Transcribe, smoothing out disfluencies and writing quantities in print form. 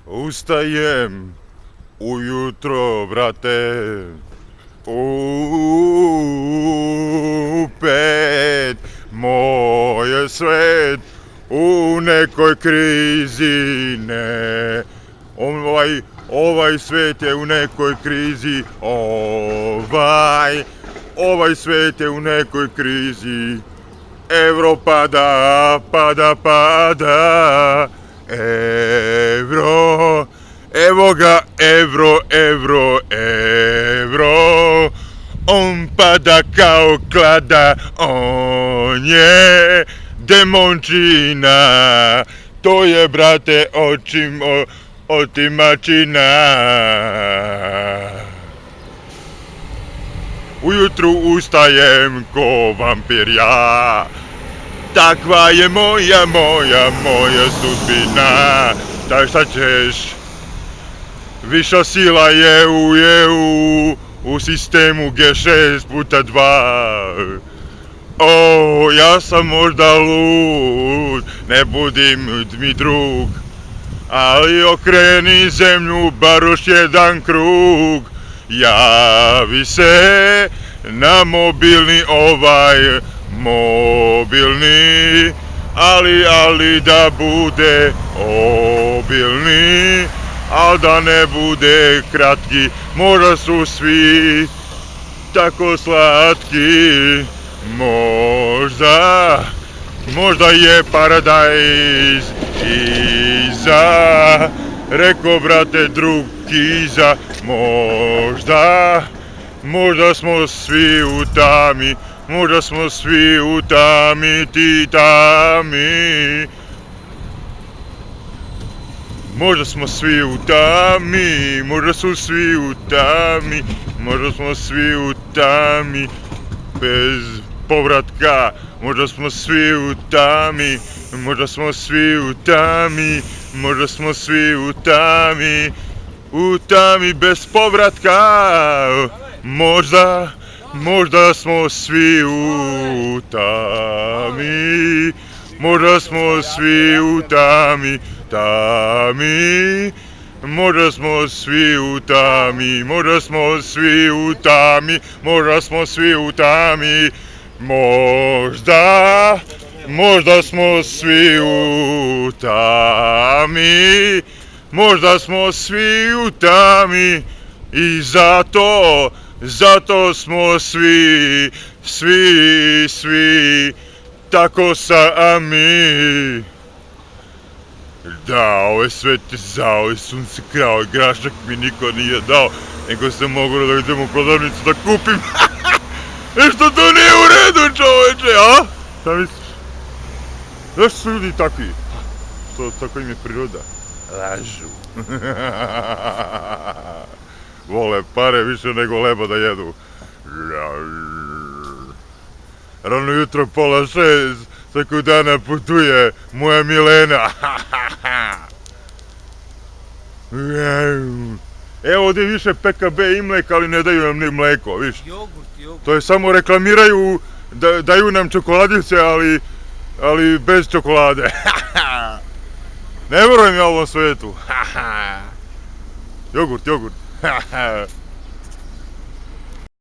Ustajem ujutro, brate, u pet, moj je svet u nekoj krizi, ne, ovaj svet je u nekoj krizi, ovaj svet je u nekoj krizi, evro pada, evro, evo ga evro, on pada kao klada, on je demončina, to je, brate, otimačina. Ujutru ustajem ko vampir ja, takva je moja sudbina, tak šta ćeš, viša sila je u sistemu G6x2. Ja sam možda lud, ne budim mi drug, ali okreni zemlju bar još jedan krug. Javi se na mobilni mobilni, ali da bude obilni, al da ne bude kratki, možda su svi tako slatki, možda je paradajz iza, reko, brate, drug Kiza, možda smo svi u tami, možda smo svi u tami, možda smo svi u tami, možda su svi u tami, možda smo svi u tami, bez povratka, možda smo svi u tami, možda smo svi u tami, možda smo svi u tami bez povratka, možda smo svi u tami, možda smo svi u tami, možda smo svi u tami, možda smo svi u tami, možda smo svi u tami, možda smo svi u tami, možda smo svi u tami i zato smo svi tako sami. Da, ovaj svet je zao i sunce krao i grašak mi niko nije dao, nego sam mogao da idem u prodavnicu da kupim. Što to nije u redu, čoveče, a? Šta misliš? Zašto su ljudi takvi? Što tako im je priroda? Lažu. Vole pare više nego leba da jedu. Rano jutro 5:30, svakog dana putuje moja Milena. Evo ovdje više PKB i mleka, ali ne daju nam ni mleko, viš. Jogurt. To je samo reklamiraju, daju nam čokoladice, ali bez čokolade. Ne vjerujem ja ovom svijetu. Jogurt.